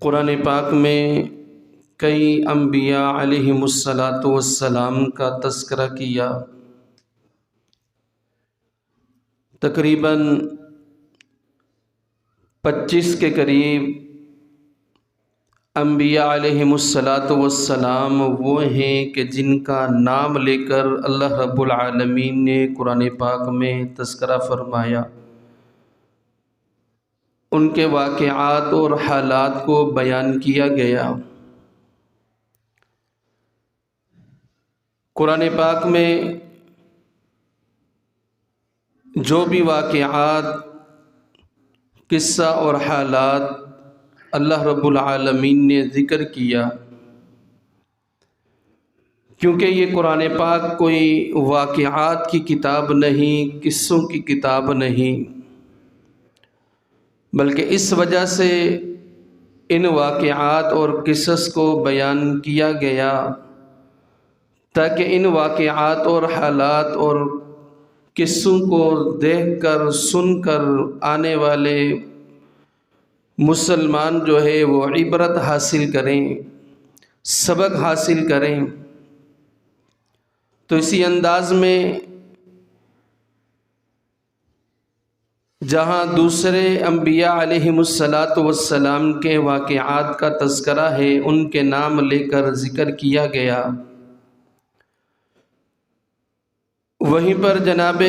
قرآن پاک میں کئی انبیاء علیہم السلام کا تذکرہ کیا۔ تقریباً 25 کے قریب انبیاء علیہم السلام وہ ہیں کہ جن کا نام لے کر اللہ رب العالمین نے قرآن پاک میں تذکرہ فرمایا، ان کے واقعات اور حالات کو بیان کیا گیا۔ قرآن پاک میں جو بھی واقعات، قصہ اور حالات اللہ رب العالمین نے ذکر کیا، کیونکہ یہ قرآن پاک کوئی واقعات کی کتاب نہیں، قصوں کی کتاب نہیں، بلکہ اس وجہ سے ان واقعات اور قصص کو بیان کیا گیا تاکہ ان واقعات اور حالات اور قصوں کو دیکھ کر سن کر آنے والے مسلمان جو ہے وہ عبرت حاصل کریں، سبق حاصل کریں۔ تو اسی انداز میں جہاں دوسرے انبیاء علیہم السلام کے واقعات کا تذکرہ ہے، ان کے نام لے کر ذکر کیا گیا، وہیں پر جناب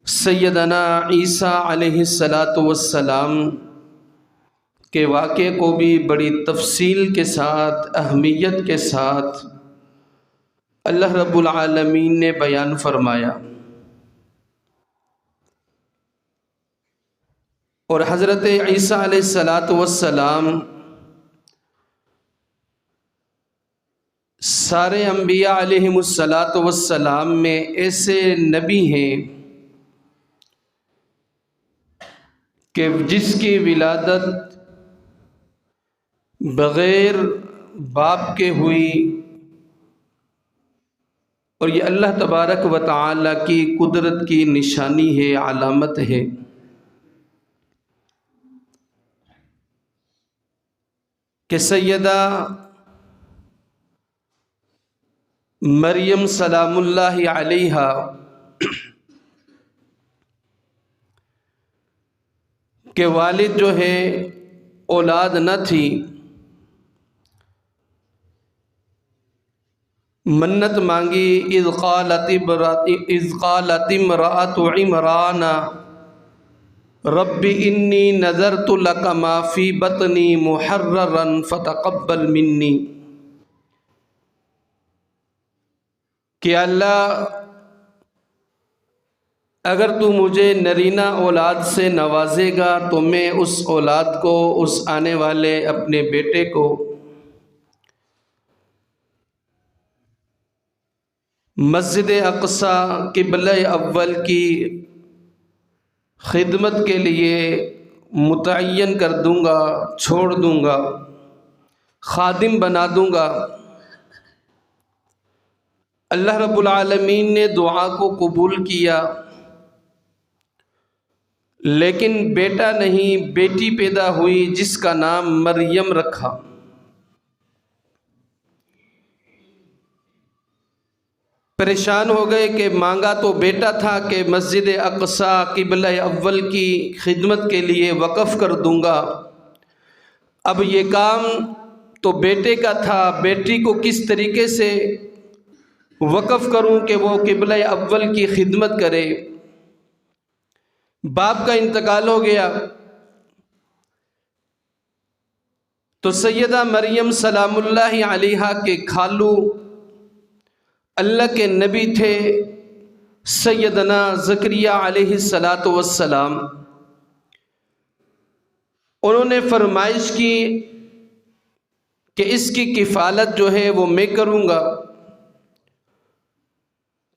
سیدنا عیسیٰ علیہ السلام کے واقعے کو بھی بڑی تفصیل کے ساتھ، اہمیت کے ساتھ اللہ رب العالمین نے بیان فرمایا۔ اور حضرت عیسیٰ علیہ السلام سارے انبیاء علیہم السلام میں ایسے نبی ہیں کہ جس کی ولادت بغیر باپ کے ہوئی، اور یہ اللہ تبارک و تعالی کی قدرت کی نشانی ہے، علامت ہے۔ کہ سیدہ مریم سلام اللہ علیہا کے والد جو ہے اولاد نہ تھی، منت مانگی، اذ قالت امرأۃ عمران رب انی نذرت لک ما فی بطنی محررا فتقبل منی، کہ اللہ اگر تو مجھے نرینہ اولاد سے نوازے گا تو میں اس اولاد کو، اس آنے والے اپنے بیٹے کو مسجد اقصی قبلہ اول کی خدمت کے لیے متعین کر دوں گا، چھوڑ دوں گا، خادم بنا دوں گا۔ اللہ رب العالمین نے دعا کو قبول کیا، لیکن بیٹا نہیں، بیٹی پیدا ہوئی جس کا نام مریم رکھا۔ پریشان ہو گئے کہ مانگا تو بیٹا تھا کہ مسجد اقصی قبلہ اول کی خدمت کے لیے وقف کر دوں گا، اب یہ کام تو بیٹے کا تھا، بیٹی کو کس طریقے سے وقف کروں کہ وہ قبلہ اول کی خدمت کرے؟ باپ کا انتقال ہو گیا تو سیدہ مریم سلام اللہ علیہا کے خالو اللہ کے نبی تھے سیدنا زکریا علیہ السلام، انہوں نے فرمائش کی کہ اس کی کفالت جو ہے وہ میں کروں گا۔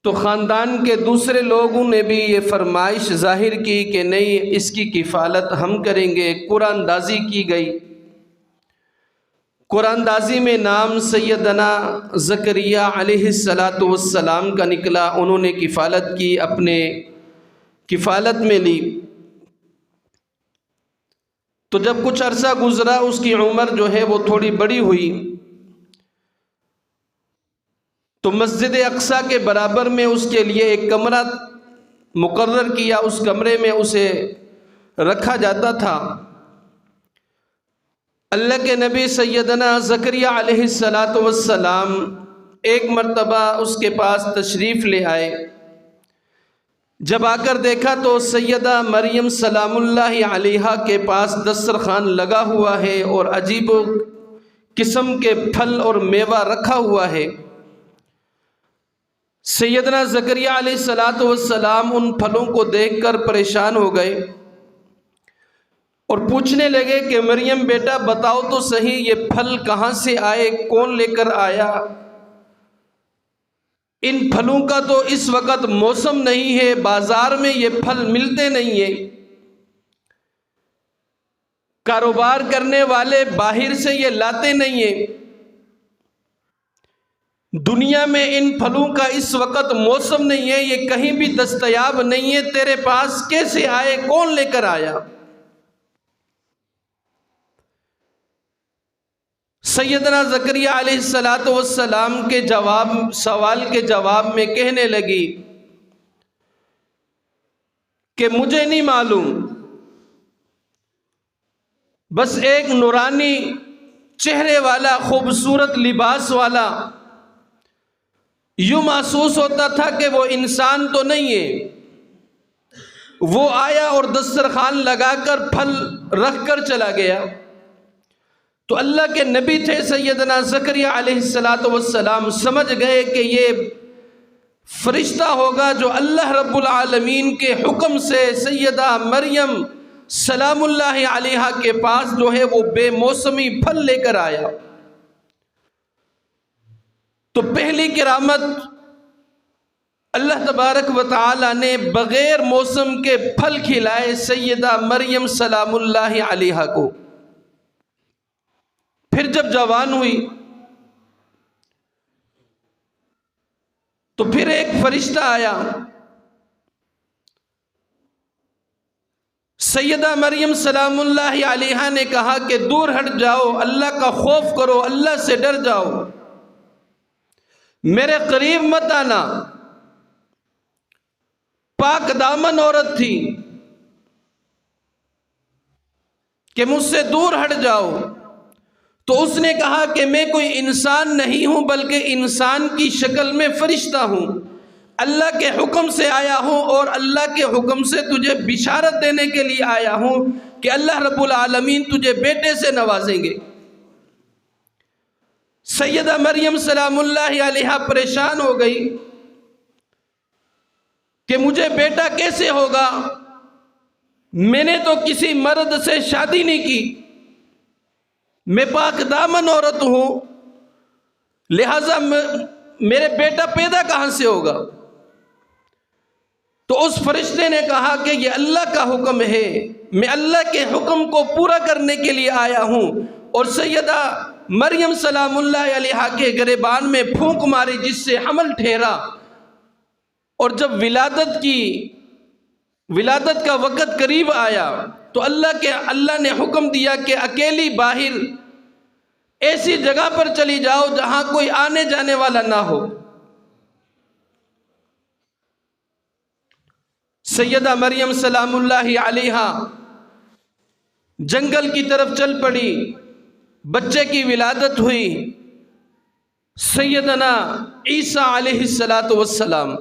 تو خاندان کے دوسرے لوگوں نے بھی یہ فرمائش ظاہر کی کہ نہیں، اس کی کفالت ہم کریں گے۔ قرآن دازی کی گئی، قرآن دازی میں نام سیدنا زکریا علیہ السلام کا نکلا، انہوں نے کفالت کی، اپنے کفالت میں لی۔ تو جب کچھ عرصہ گزرا، اس کی عمر جو ہے وہ تھوڑی بڑی ہوئی، تو مسجد اقصیٰ کے برابر میں اس کے لیے ایک کمرہ مقرر کیا، اس کمرے میں اسے رکھا جاتا تھا۔ اللہ کے نبی سیدنا زکریا علیہ السلام ایک مرتبہ اس کے پاس تشریف لے آئے۔ جب آ کر دیکھا تو سیدہ مریم سلام اللہ علیہا کے پاس دسترخوان لگا ہوا ہے اور عجیب و قسم کے پھل اور میوہ رکھا ہوا ہے۔ سیدنا زکریا علیہ السلام ان پھلوں کو دیکھ کر پریشان ہو گئے اور پوچھنے لگے کہ مریم بیٹا بتاؤ تو صحیح، یہ پھل کہاں سے آئے، کون لے کر آیا؟ ان پھلوں کا تو اس وقت موسم نہیں ہے، بازار میں یہ پھل ملتے نہیں ہیں، کاروبار کرنے والے باہر سے یہ لاتے نہیں ہیں، دنیا میں ان پھلوں کا اس وقت موسم نہیں ہے، یہ کہیں بھی دستیاب نہیں ہے، تیرے پاس کیسے آئے، کون لے کر آیا؟ سیدنا زکریا علیہ السلام کے سوال کے جواب میں کہنے لگی کہ مجھے نہیں معلوم، بس ایک نورانی چہرے والا، خوبصورت لباس والا، یوں محسوس ہوتا تھا کہ وہ انسان تو نہیں ہے، وہ آیا اور دسترخوان لگا کر پھل رکھ کر چلا گیا۔ تو اللہ کے نبی تھے سیدنا زکریا علیہ السلام، سمجھ گئے کہ یہ فرشتہ ہوگا جو اللہ رب العالمین کے حکم سے سیدہ مریم سلام اللہ علیہا کے پاس جو ہے وہ بے موسمی پھل لے کر آیا۔ تو پہلی کرامت اللہ تبارک و تعالی نے بغیر موسم کے پھل کھلائے سیدہ مریم سلام اللہ علیہا کو۔ پھر جب جوان ہوئی تو پھر ایک فرشتہ آیا، سیدہ مریم سلام اللہ علیہا نے کہا کہ دور ہٹ جاؤ، اللہ کا خوف کرو، اللہ سے ڈر جاؤ، میرے قریب مت آنا۔ پاک دامن عورت تھی کہ مجھ سے دور ہٹ جاؤ۔ تو اس نے کہا کہ میں کوئی انسان نہیں ہوں بلکہ انسان کی شکل میں فرشتہ ہوں، اللہ کے حکم سے آیا ہوں اور اللہ کے حکم سے تجھے بشارت دینے کے لیے آیا ہوں کہ اللہ رب العالمین تجھے بیٹے سے نوازیں گے۔ سیدہ مریم سلام اللہ علیہا پریشان ہو گئی کہ مجھے بیٹا کیسے ہوگا، میں نے تو کسی مرد سے شادی نہیں کی، میں پاک دامن عورت ہوں، لہذا میرے بیٹا پیدا کہاں سے ہوگا؟ تو اس فرشتے نے کہا کہ یہ اللہ کا حکم ہے، میں اللہ کے حکم کو پورا کرنے کے لیے آیا ہوں۔ اور سیدہ مریم سلام اللہ علیہا کے گریبان میں پھونک ماری جس سے حمل ٹھہرا، اور جب ولادت کا وقت قریب آیا تو اللہ نے حکم دیا کہ اکیلی باہر ایسی جگہ پر چلی جاؤ جہاں کوئی آنے جانے والا نہ ہو۔ سیدہ مریم سلام اللہ علیہا جنگل کی طرف چل پڑی، بچے کی ولادت ہوئی، سیدنا عیسیٰ علیہ السلام۔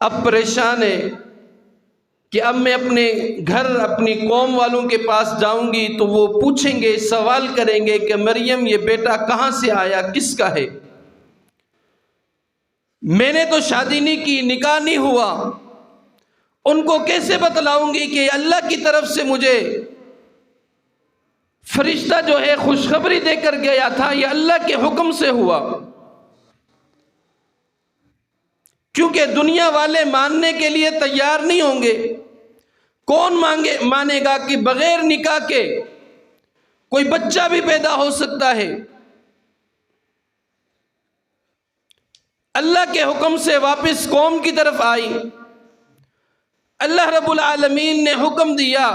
اب پریشان ہے کہ اب میں اپنے گھر اپنی قوم والوں کے پاس جاؤں گی تو وہ پوچھیں گے، سوال کریں گے کہ مریم یہ بیٹا کہاں سے آیا، کس کا ہے؟ میں نے تو شادی نہیں کی، نکاح نہیں ہوا، ان کو کیسے بتلاؤں گی کہ اللہ کی طرف سے مجھے فرشتہ جو ہے خوشخبری دے کر گیا تھا، یہ اللہ کے حکم سے ہوا؟ کیونکہ دنیا والے ماننے کے لیے تیار نہیں ہوں گے۔ کون مانے گا کہ بغیر نکاح کے کوئی بچہ بھی پیدا ہو سکتا ہے؟ اللہ کے حکم سے واپس قوم کی طرف آئی، اللہ رب العالمین نے حکم دیا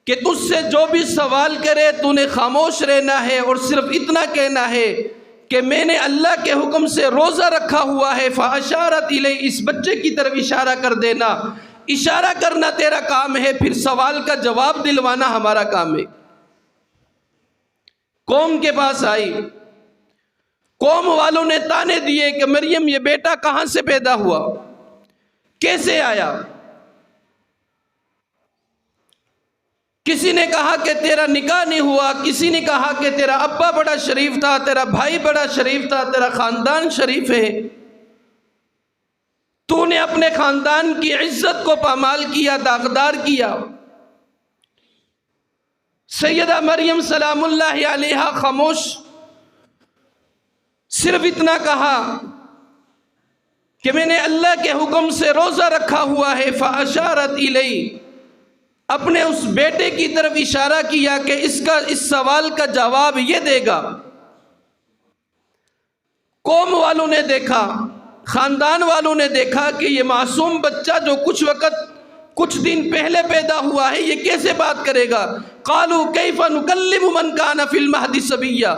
کہ تجھ سے جو بھی سوال کرے تو نے خاموش رہنا ہے اور صرف اتنا کہنا ہے کہ میں نے اللہ کے حکم سے روزہ رکھا ہوا ہے۔ فاشارت الیہ، اس بچے کی طرف اشارہ کر دینا، اشارہ کرنا تیرا کام ہے، پھر سوال کا جواب دلوانا ہمارا کام ہے۔ قوم کے پاس آئی، قوم والوں نے تانے دیے کہ مریم یہ بیٹا کہاں سے پیدا ہوا، کیسے آیا؟ کسی نے کہا کہ تیرا نکاح نہیں ہوا، کسی نے کہا کہ تیرا ابا بڑا شریف تھا، تیرا بھائی بڑا شریف تھا، تیرا خاندان شریف ہے، تو نے اپنے خاندان کی عزت کو پامال کیا، داغدار کیا۔ سیدہ مریم سلام اللہ علیہا خاموش، صرف اتنا کہا کہ میں نے اللہ کے حکم سے روزہ رکھا ہوا ہے۔ فاشارت الیہ، اپنے اس بیٹے کی طرف اشارہ کیا کہ اس سوال کا جواب یہ دے گا۔ قوم والوں نے دیکھا، خاندان والوں نے دیکھا کہ یہ معصوم بچہ جو کچھ دن پہلے پیدا ہوا ہے، یہ کیسے بات کرے گا؟ قالوا کیف نکلم من کان فی المہد صبیا،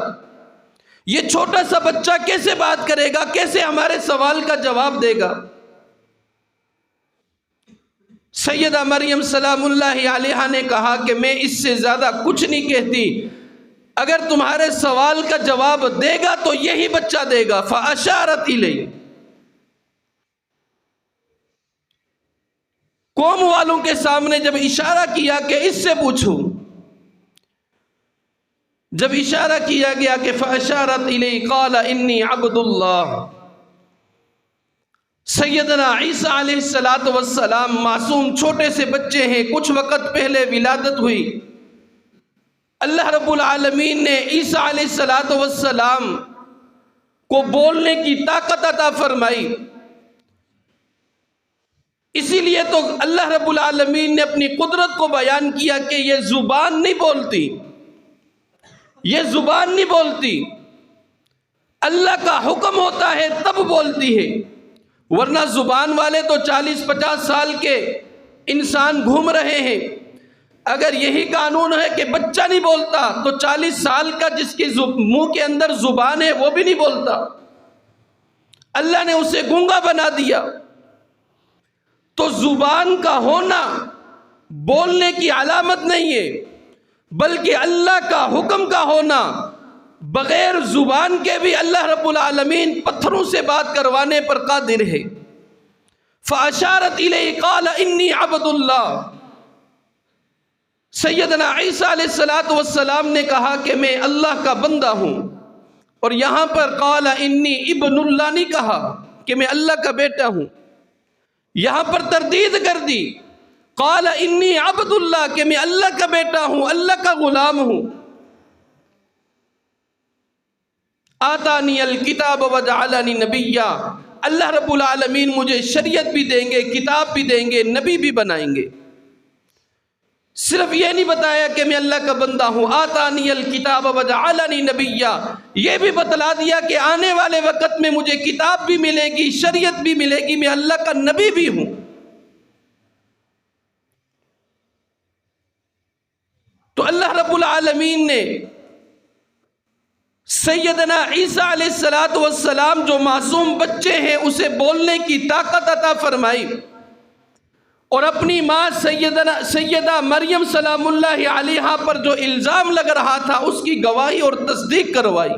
یہ چھوٹا سا بچہ کیسے بات کرے گا، کیسے ہمارے سوال کا جواب دے گا؟ سیدہ مریم سلام اللہ علیہا نے کہا کہ میں اس سے زیادہ کچھ نہیں کہتی، اگر تمہارے سوال کا جواب دے گا تو یہی بچہ دے گا۔ فاشارت الیہ، قوم والوں کے سامنے جب اشارہ کیا کہ اس سے پوچھوں، جب اشارہ کیا گیا کہ فاشارت الیہ قال انی عبد اللہ، سیدنا عیسیٰ علیہ السلام معصوم چھوٹے سے بچے ہیں، کچھ وقت پہلے ولادت ہوئی، اللہ رب العالمین نے عیسیٰ علیہ السلام کو بولنے کی طاقت عطا فرمائی، اسی لیے تو اللہ رب العالمین نے اپنی قدرت کو بیان کیا کہ یہ زبان نہیں بولتی، یہ زبان نہیں بولتی، اللہ کا حکم ہوتا ہے تب بولتی ہے، ورنہ زبان والے تو 40-50 سال کے انسان گھوم رہے ہیں۔ اگر یہی قانون ہے کہ بچہ نہیں بولتا تو 40 سال کا جس کی منہ کے اندر زبان ہے وہ بھی نہیں بولتا، اللہ نے اسے گونگا بنا دیا۔ تو زبان کا ہونا بولنے کی علامت نہیں ہے، بلکہ اللہ کا حکم کا ہونا، بغیر زبان کے بھی اللہ رب العالمین پتھروں سے بات کروانے پر قادر ہے۔ فاشارت الیہ قال انی عبد اللہ، سیدنا عیسیٰ علیہ السلام نے کہا کہ میں اللہ کا بندہ ہوں، اور یہاں پر قال انی ابن اللہ نہیں کہا کہ میں اللہ کا بیٹا ہوں، یہاں پر تردید کر دی، قال انی عبد اللہ کہ میں اللہ کا بیٹا ہوں، اللہ کا غلام ہوں۔ آتانی الکتاب وجعلنی نبیا، اللہ رب العالمین مجھے شریعت بھی دیں گے، کتاب بھی دیں گے، نبی بھی بنائیں گے۔ صرف یہ نہیں بتایا کہ میں اللہ کا بندہ ہوں، آتانی الکتاب وجعلنی نبیا، یہ بھی بتلا دیا کہ آنے والے وقت میں مجھے کتاب بھی ملے گی، شریعت بھی ملے گی، میں اللہ کا نبی بھی ہوں۔ تو اللہ رب العالمین نے سیدنا عیسیٰ علیہ السلام جو معصوم بچے ہیں اسے بولنے کی طاقت عطا فرمائی، اور اپنی ماں سیدہ مریم سلام اللہ علیہا پر جو الزام لگ رہا تھا اس کی گواہی اور تصدیق کروائی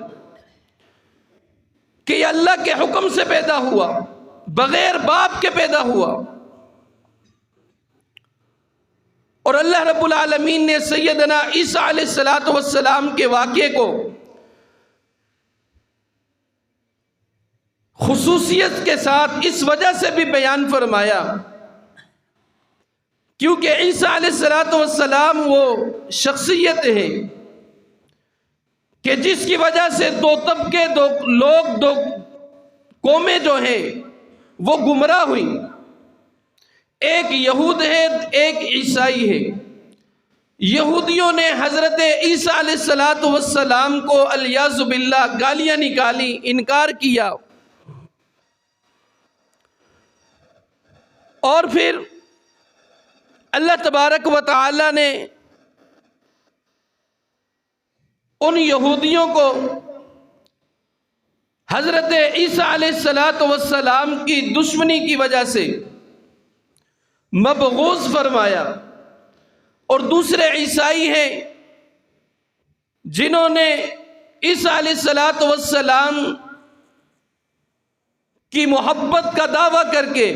کہ یہ اللہ کے حکم سے پیدا ہوا، بغیر باپ کے پیدا ہوا۔ اور اللہ رب العالمین نے سیدنا عیسیٰ علیہ السلام کے واقعے کو خصوصیت کے ساتھ اس وجہ سے بھی بیان فرمایا کیونکہ عیسیٰ علیہ السلام وہ شخصیت ہے کہ جس کی وجہ سے دو طبقے، دو لوگ، دو قومیں جو ہیں وہ گمراہ ہوئیں، ایک یہود ہے، ایک عیسائی ہے۔ یہودیوں نے حضرت عیسیٰ علیہ السلام کو الیاذ باللہ گالیاں نکالی، انکار کیا، اور پھر اللہ تبارک و تعالی نے ان یہودیوں کو حضرت عیسیٰ علیہ السلام کی دشمنی کی وجہ سے مبغوض فرمایا، اور دوسرے عیسائی ہیں جنہوں نے عیسیٰ علیہ السلام کی محبت کا دعویٰ کر کے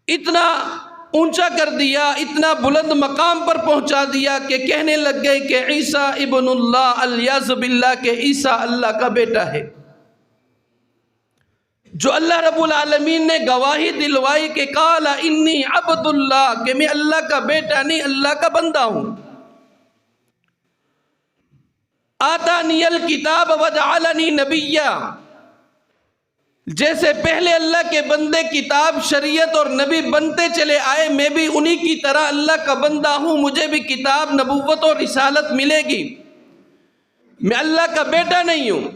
اتنا اونچا کر دیا، اتنا بلند مقام پر پہنچا دیا کہ کہنے لگ گئے کہ عیسیٰ ابن اللہ، الیاذ باللہ، کہ عیسیٰ اللہ کا بیٹا ہے، جو اللہ رب العالمین نے گواہی دلوائی کہ قال انی عبد اللہ، کہ میں اللہ کا بیٹا نہیں، اللہ کا بندہ ہوں۔ آتانی الکتاب وجعلنی نبیا، جیسے پہلے اللہ کے بندے کتاب، شریعت اور نبی بنتے چلے آئے، میں بھی انہی کی طرح اللہ کا بندہ ہوں، مجھے بھی کتاب، نبوت اور رسالت ملے گی، میں اللہ کا بیٹا نہیں ہوں۔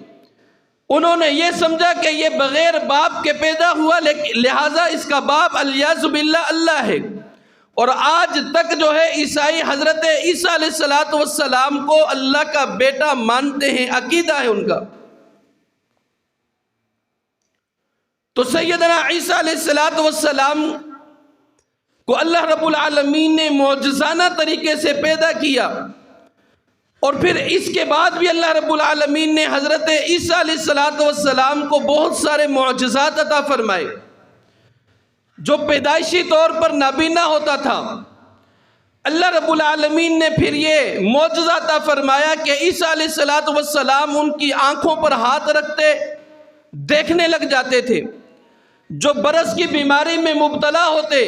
انہوں نے یہ سمجھا کہ یہ بغیر باپ کے پیدا ہوا، لہٰذا اس کا باپ الیاذ باللہ اللہ ہے، اور آج تک جو ہے عیسائی حضرت عیسیٰ علیہ السلام کو اللہ کا بیٹا مانتے ہیں، عقیدہ ہے ان کا۔ تو سیدنا عیسیٰ علیہ السلام کو اللہ رب العالمین نے معجزانہ طریقے سے پیدا کیا، اور پھر اس کے بعد بھی اللہ رب العالمین نے حضرت عیسیٰ علیہ السلام کو بہت سارے معجزات عطا فرمائے، جو پیدائشی طور پر نابینا ہوتا تھا۔ اللہ رب العالمین نے پھر یہ معجزہ عطا فرمایا کہ عیسیٰ علیہ السلام ان کی آنکھوں پر ہاتھ رکھتے دیکھنے لگ جاتے تھے، جو برس کی بیماری میں مبتلا ہوتے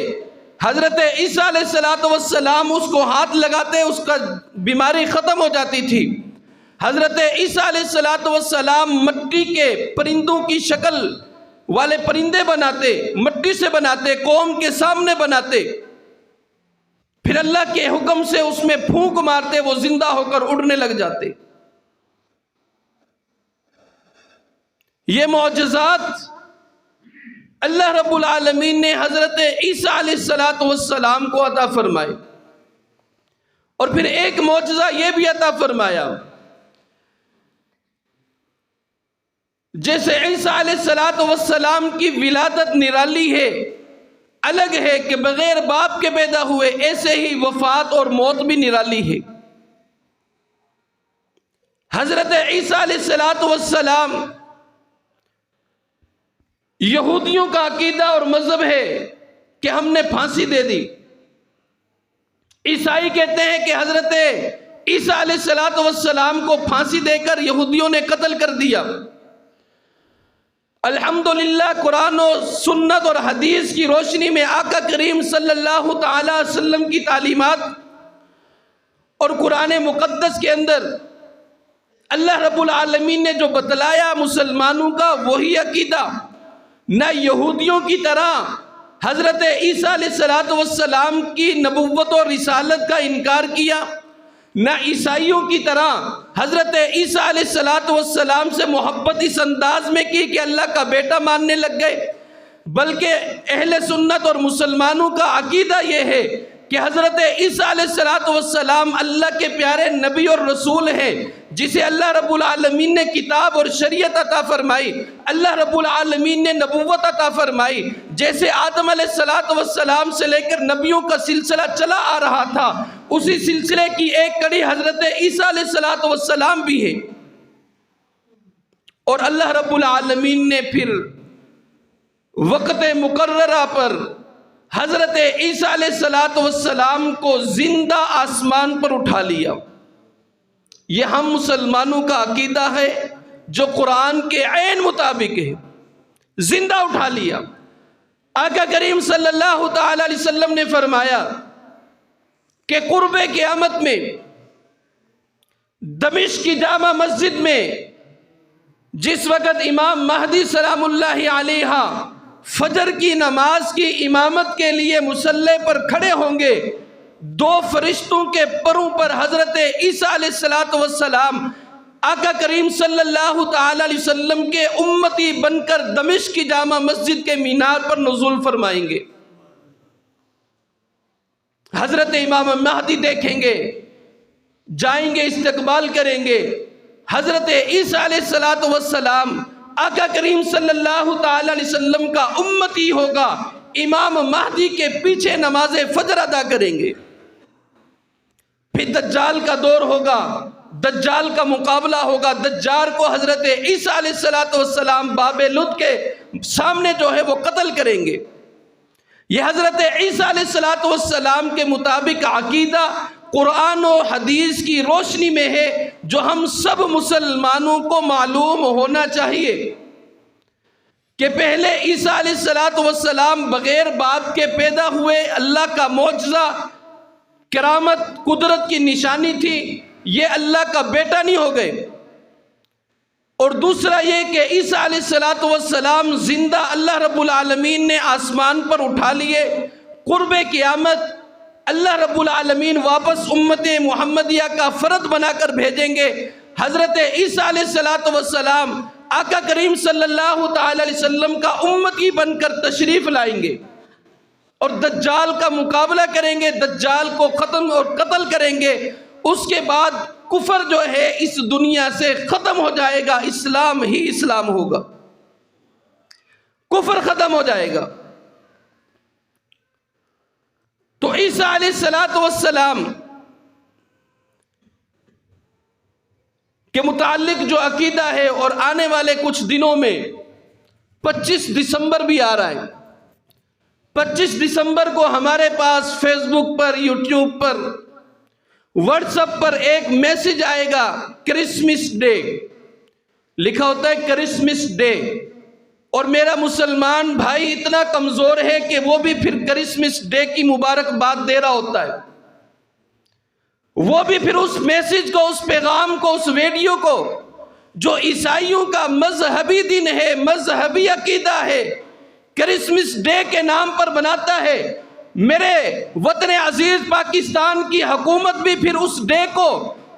حضرت عیسیٰ علیہ السلام اس کو ہاتھ لگاتے، اس کا بیماری ختم ہو جاتی تھی۔ حضرت عیسیٰ علیہ السلام مٹی کے پرندوں کی شکل والے پرندے بناتے، مٹی سے بناتے، قوم کے سامنے بناتے، پھر اللہ کے حکم سے اس میں پھونک مارتے، وہ زندہ ہو کر اڑنے لگ جاتے۔ یہ معجزات اللہ رب العالمین نے حضرت عیسیٰ علیہ السلام کو عطا فرمائے، اور پھر ایک معجزہ یہ بھی عطا فرمایا، جیسے عیسیٰ علیہ السلام کی ولادت نرالی ہے، الگ ہے کہ بغیر باپ کے پیدا ہوئے، ایسے ہی وفات اور موت بھی نرالی ہے۔ حضرت عیسیٰ علیہ السلام یہودیوں کا عقیدہ اور مذہب ہے کہ ہم نے پھانسی دے دی۔ عیسائی کہتے ہیں کہ حضرت عیسیٰ علیہ السلام کو پھانسی دے کر یہودیوں نے قتل کر دیا۔ الحمدللہ قرآن و سنت اور حدیث کی روشنی میں آقا کریم صلی اللہ تعالی علیہ وسلم کی تعلیمات اور قرآن مقدس کے اندر اللہ رب العالمین نے جو بتلایا مسلمانوں کا وہی عقیدہ، نہ یہودیوں کی طرح حضرت عیسیٰ علیہ السلام کی نبوت اور رسالت کا انکار کیا، نہ عیسائیوں کی طرح حضرت عیسیٰ علیہ السلام سے محبت اس انداز میں کی کہ اللہ کا بیٹا ماننے لگ گئے، بلکہ اہل سنت اور مسلمانوں کا عقیدہ یہ ہے کہ حضرت عیسیٰ علیہ السلام اللہ کے پیارے نبی اور رسول ہیں، جسے اللہ رب العالمین نے کتاب اور شریعت عطا فرمائی، اللہ رب العالمین نے نبوت عطا فرمائی۔ جیسے آدم علیہ السلام سے لے کر نبیوں کا سلسلہ چلا آ رہا تھا، اسی سلسلے کی ایک کڑی حضرت عیسیٰ علیہ السلام بھی ہے، اور اللہ رب العالمین نے پھر وقت مقررہ پر حضرت عیسیٰ علیہ السلام کو زندہ آسمان پر اٹھا لیا۔ یہ ہم مسلمانوں کا عقیدہ ہے جو قرآن کے عین مطابق ہے، زندہ اٹھا لیا۔ آقا کریم صلی اللہ تعالی علیہ وسلم نے فرمایا کہ قرب قیامت میں دمشق کی جامع مسجد میں جس وقت امام مہدی سلام اللہ علیہ فجر کی نماز کی امامت کے لیے مصلی پر کھڑے ہوں گے، دو فرشتوں کے پروں پر حضرت عیسیٰ علیہ السلام آقا کریم صلی اللہ تعالی علیہ وسلم کے امتی بن کر دمشق کی جامع مسجد کے مینار پر نزول فرمائیں گے۔ حضرت امام مہدی دیکھیں گے، جائیں گے، استقبال کریں گے، حضرت عیسیٰ علیہ السلام آقا کریم صلی اللہ تعالی علیہ وسلم کا امتی ہوگا، امام مہدی کے پیچھے نماز فجر ادا کریں گے۔ پھر دجال کا دور ہوگا، دجال کا مقابلہ ہوگا، دجال کو حضرت عیسیٰ علیہ السلام باب لد کے سامنے جو ہے وہ قتل کریں گے۔ یہ حضرت عیسیٰ علیہ السلام کے مطابق عقیدہ قرآن و حدیث کی روشنی میں ہے، جو ہم سب مسلمانوں کو معلوم ہونا چاہیے کہ پہلے عیسیٰ علیہ السلام بغیر باپ کے پیدا ہوئے، اللہ کا معجزہ، کرامت، قدرت کی نشانی تھی، یہ اللہ کا بیٹا نہیں ہو گئے۔ اور دوسرا یہ کہ عیسیٰ علیہ السلام زندہ اللہ رب العالمین نے آسمان پر اٹھا لیے، قرب قیامت اللہ رب العالمین واپس امت محمدیہ کا فرد بنا کر بھیجیں گے۔ حضرت عیسیٰ علیہ السلام آقا کریم صلی اللہ تعالی علیہ وسلم کا امتی بن کر تشریف لائیں گے اور دجال کا مقابلہ کریں گے، دجال کو ختم اور قتل کریں گے۔ اس کے بعد کفر جو ہے اس دنیا سے ختم ہو جائے گا، اسلام ہی اسلام ہوگا، کفر ختم ہو جائے گا۔ تو عیسیٰ علیہ السلام کے متعلق جو عقیدہ ہے، اور آنے والے کچھ دنوں میں 25 دسمبر بھی آ رہا ہے، 25 دسمبر کو ہمارے پاس فیس بک پر، یوٹیوب پر، واٹس ایپ پر ایک میسج آئے گا، کرسمس ڈے لکھا ہوتا ہے، کرسمس ڈے۔ اور میرا مسلمان بھائی اتنا کمزور ہے کہ وہ بھی پھر کرسمس ڈے کی مبارکباد دے رہا ہوتا ہے، وہ بھی پھر اس میسج کو، اس پیغام کو، اس ویڈیو کو جو عیسائیوں کا مذہبی دن ہے، مذہبی عقیدہ ہے، کرسمس ڈے کے نام پر بناتا ہے۔ میرے وطن عزیز پاکستان کی حکومت بھی پھر اس ڈے کو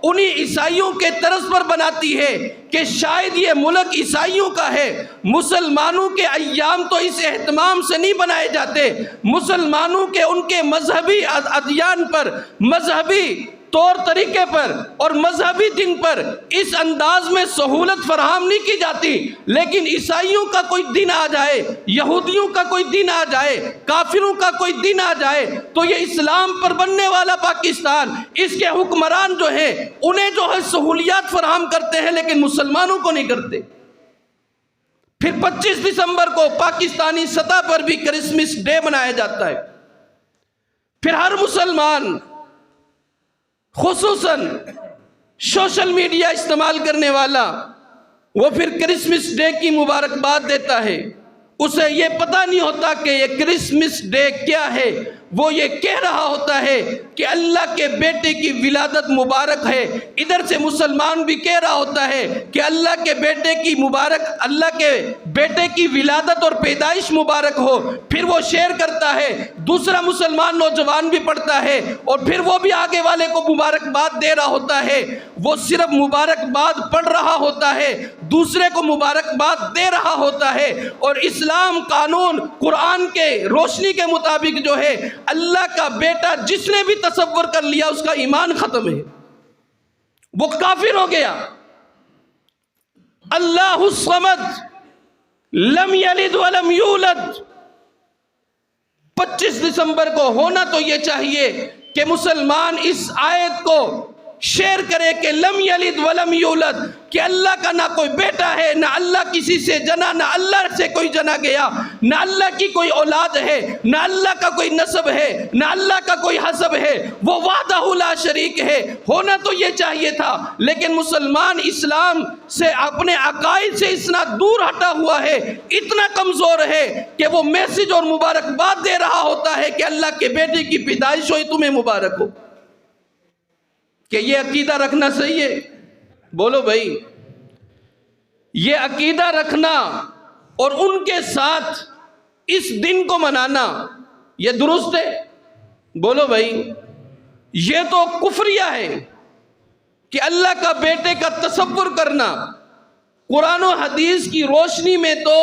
انہی عیسائیوں کے طرز پر بناتی ہے کہ شاید یہ ملک عیسائیوں کا ہے۔ مسلمانوں کے ایام تو اس اہتمام سے نہیں بنائے جاتے، مسلمانوں کے ان کے مذہبی ادیان پر، مذہبی طور طریقے پر اور مذہبی دن پر اس انداز میں سہولت فراہم نہیں کی جاتی۔ لیکن عیسائیوں کا کوئی دن آ جائے، یہودیوں کا کوئی دن آ جائے، کافروں کا کوئی دن آ جائے، تو یہ اسلام پر بننے والا پاکستان، اس کے حکمران جو ہیں انہیں جو ہے سہولیات فراہم کرتے ہیں، لیکن مسلمانوں کو نہیں کرتے۔ پھر 25 دسمبر کو پاکستانی سطح پر بھی کرسمس ڈے منایا جاتا ہے۔ پھر ہر مسلمان، خصوصاً سوشل میڈیا استعمال کرنے والا، وہ پھر کرسمس ڈے کی مبارکباد دیتا ہے۔ اسے یہ پتہ نہیں ہوتا کہ یہ کرسمس ڈے کیا ہے، وہ یہ کہہ رہا ہوتا ہے کہ اللہ کے بیٹے کی ولادت مبارک ہے۔ ادھر سے مسلمان بھی کہہ رہا ہوتا ہے کہ اللہ کے بیٹے کی مبارک، اللہ کے بیٹے کی ولادت اور پیدائش مبارک ہو۔ پھر وہ شیئر کرتا ہے، دوسرا مسلمان نوجوان بھی پڑھتا ہے، اور پھر وہ بھی آگے والے کو مبارکباد دے رہا ہوتا ہے۔ وہ صرف مبارکباد پڑھ رہا ہوتا ہے، دوسرے کو مبارکباد دے رہا ہوتا ہے۔ اور اسلام قانون قرآن کے روشنی کے مطابق جو ہے، اللہ کا بیٹا جس نے بھی تصور کر لیا اس کا ایمان ختم ہے، وہ کافر ہو گیا۔ اللہ الصمد لم یلد ولم یولد 25 دسمبر کو ہونا تو یہ چاہیے کہ مسلمان اس آیت کو شیئر کرے کہ لم یلد ولم یولد، کہ اللہ کا نہ کوئی بیٹا ہے، نہ اللہ کسی سے جنا، نہ اللہ سے کوئی جنا گیا، نہ اللہ کی کوئی اولاد ہے، نہ اللہ کا کوئی نسب ہے، نہ اللہ کا کوئی حسب ہے، وہ وحدہ لا شریک ہے۔ ہونا تو یہ چاہیے تھا، لیکن مسلمان اسلام سے، اپنے عقائد سے اتنا دور ہٹا ہوا ہے، اتنا کمزور ہے کہ وہ میسج اور مبارکباد دے رہا ہوتا ہے کہ اللہ کے بیٹے کی پیدائش ہوئی، تمہیں مبارک ہو۔ کہ یہ عقیدہ رکھنا صحیح ہے؟ بولو بھائی، یہ عقیدہ رکھنا اور ان کے ساتھ اس دن کو منانا یہ درست ہے؟ بولو بھائی، یہ تو کفریہ ہے کہ اللہ کا بیٹے کا تصور کرنا۔ قرآن و حدیث کی روشنی میں تو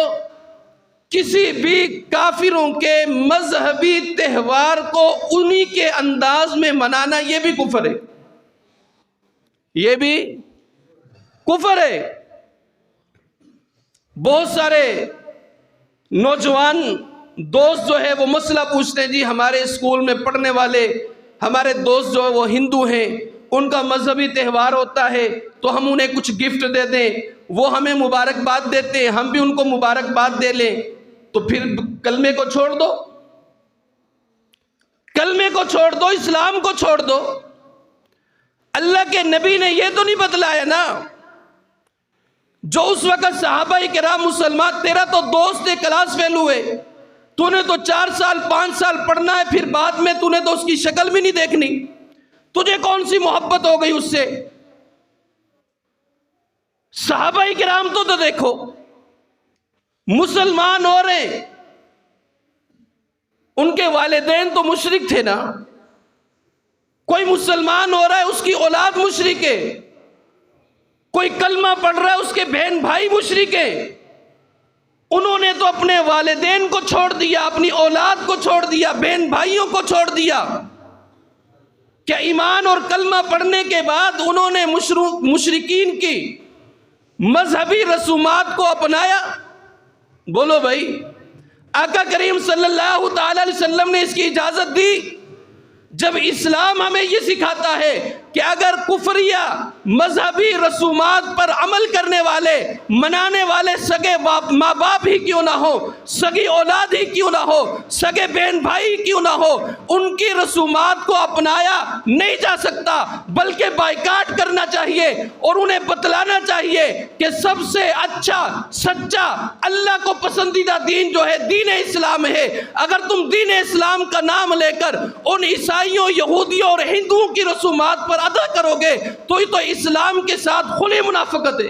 کسی بھی کافروں کے مذہبی تہوار کو انہی کے انداز میں منانا یہ بھی کفر ہے، یہ بھی کفر ہے۔ بہت سارے نوجوان دوست جو ہے وہ مسئلہ پوچھتے ہیں، جی ہمارے اسکول میں پڑھنے والے ہمارے دوست جو ہے وہ ہندو ہیں، ان کا مذہبی تہوار ہوتا ہے تو ہم انہیں کچھ گفٹ دے دیں، وہ ہمیں مبارکباد دیتے ہیں، ہم بھی ان کو مبارکباد دے لیں، تو پھر کلمے کو چھوڑ دو، کلمے کو چھوڑ دو، اسلام کو چھوڑ دو۔ اللہ کے نبی نے یہ تو نہیں بتلایا نا، جو اس وقت صحابہ کرام مسلمان، تیرا تو دوست کلاس فیل ہوئے، تو نے تو 4 سال 5 سال پڑھنا ہے، پھر بعد میں تو نے تو اس کی شکل بھی نہیں دیکھنی، تجھے کون سی محبت ہو گئی اس سے؟ صحابہ کرام تو دیکھو، مسلمان ہو رہے، ان کے والدین تو مشرک تھے نا، کوئی مسلمان ہو رہا ہے اس کی اولاد مشرک ہے، کوئی کلمہ پڑھ رہا ہے اس کے بہن بھائی مشرک ہیں، انہوں نے تو اپنے والدین کو چھوڑ دیا، اپنی اولاد کو چھوڑ دیا، بہن بھائیوں کو چھوڑ دیا۔ کیا ایمان اور کلمہ پڑھنے کے بعد انہوں نے مشرکین کی مذہبی رسومات کو اپنایا؟ بولو بھائی، آقا کریم صلی اللہ تعالی علیہ وسلم نے اس کی اجازت دی؟ جب اسلام ہمیں یہ سکھاتا ہے کہ اگر کفریہ مذہبی رسومات پر عمل کرنے والے، منانے والے سگے ماں باپ ہی کیوں نہ ہو، سگی اولاد ہی کیوں نہ ہو، سگے بہن بھائی کیوں نہ ہو، ان کی رسومات کو اپنایا نہیں جا سکتا، بلکہ بائیکاٹ کرنا چاہیے اور انہیں بتلانا چاہیے کہ سب سے اچھا سچا اللہ کو پسندیدہ دین جو ہے دین اسلام ہے۔ اگر تم دین اسلام کا نام لے کر ان عیسائیوں، یہودیوں اور ہندوؤں کی رسومات پر ادا کرو گے تو یہ تو اسلام کے ساتھ کھلی منافقت ہے۔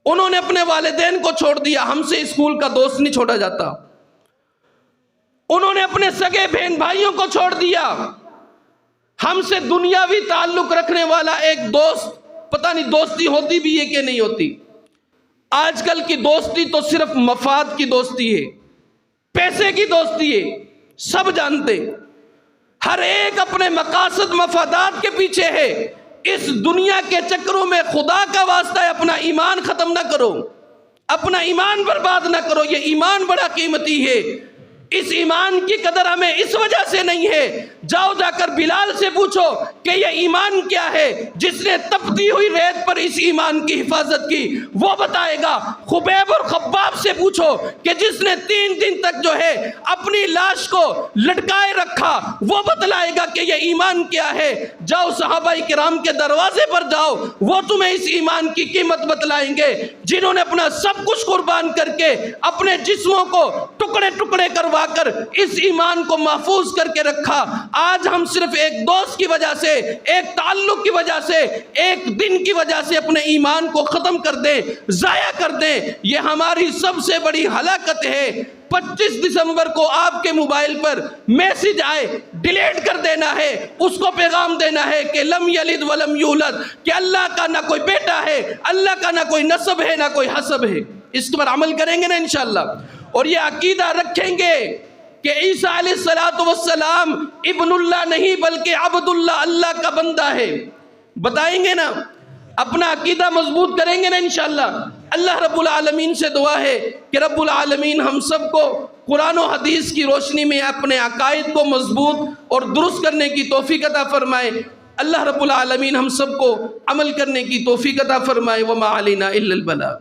انہوں نے اپنے والدین کو چھوڑ دیا، ہم سے اسکول کا دوست نہیں چھوڑا جاتا۔ انہوں نے اپنے سگے بہن بھائیوں کو چھوڑ دیا، ہم سے دنیاوی تعلق رکھنے والا ایک دوست، پتہ نہیں دوستی ہوتی بھی ہے کہ نہیں ہوتی۔ آج کل کی دوستی تو صرف مفاد کی دوستی ہے، پیسے کی دوستی ہے، سب جانتے، ہر ایک اپنے مقاصد مفادات کے پیچھے ہے۔ اس دنیا کے چکروں میں خدا کا واسطہ ہے اپنا ایمان ختم نہ کرو، اپنا ایمان برباد نہ کرو، یہ ایمان بڑا قیمتی ہے۔ اس ایمان کی قدر ہمیں اس وجہ سے نہیں ہے، جاؤ جا کر بلال سے پوچھو کہ یہ ایمان کیا ہے، جس نے تپتی ہوئی ریت پر اس ایمان کی حفاظت کی وہ بتائے گا۔ خبیب اور خباب سے پوچھو کہ جس نے 3 دن تک جو ہے اپنی لاش کو لٹکائے رکھا وہ بتلائے گا کہ یہ ایمان کیا ہے۔ جاؤ صحابہ کرام کے دروازے پر جاؤ، وہ تمہیں اس ایمان کی قیمت بتلائیں گے، جنہوں نے اپنا سب کچھ قربان کر کے اپنے جسموں کو ٹکڑے ٹکڑے کروا کر اس ایمان کو محفوظ کر کے رکھا۔ آج ہم صرف ایک دوست کی وجہ سے، ایک تعلق کی وجہ سے، ایک دن کی وجہ سے اپنے ایمان کو ختم کر دیں، ضائع کر دیں، یہ ہماری سب سے بڑی ہلاکت ہے۔ 25 دسمبر کو آپ کے موبائل پر میسج آئے، ڈیلیٹ کر دینا ہے، اس کو پیغام دینا ہے کہ لم یلد ولم یولد، کہ اللہ کا نہ کوئی بیٹا ہے، اللہ کا نہ کوئی نسب ہے، نہ کوئی حسب ہے۔ اس پر عمل کریں گے نا انشاءاللہ، اور یہ عقیدہ رکھیں گے کہ عیسیٰ علیہ السلام ابن اللہ نہیں بلکہ عبد اللہ، اللہ کا بندہ ہے، بتائیں گے نا، اپنا عقیدہ مضبوط کریں گے نا انشاءاللہ۔ اللہ رب العالمین سے دعا ہے کہ رب العالمین ہم سب کو قرآن و حدیث کی روشنی میں اپنے عقائد کو مضبوط اور درست کرنے کی توفیق عطا فرمائے۔ اللہ رب العالمین ہم سب کو عمل کرنے کی توفیق عطا فرمائے۔ وما علینا الا البلاغ۔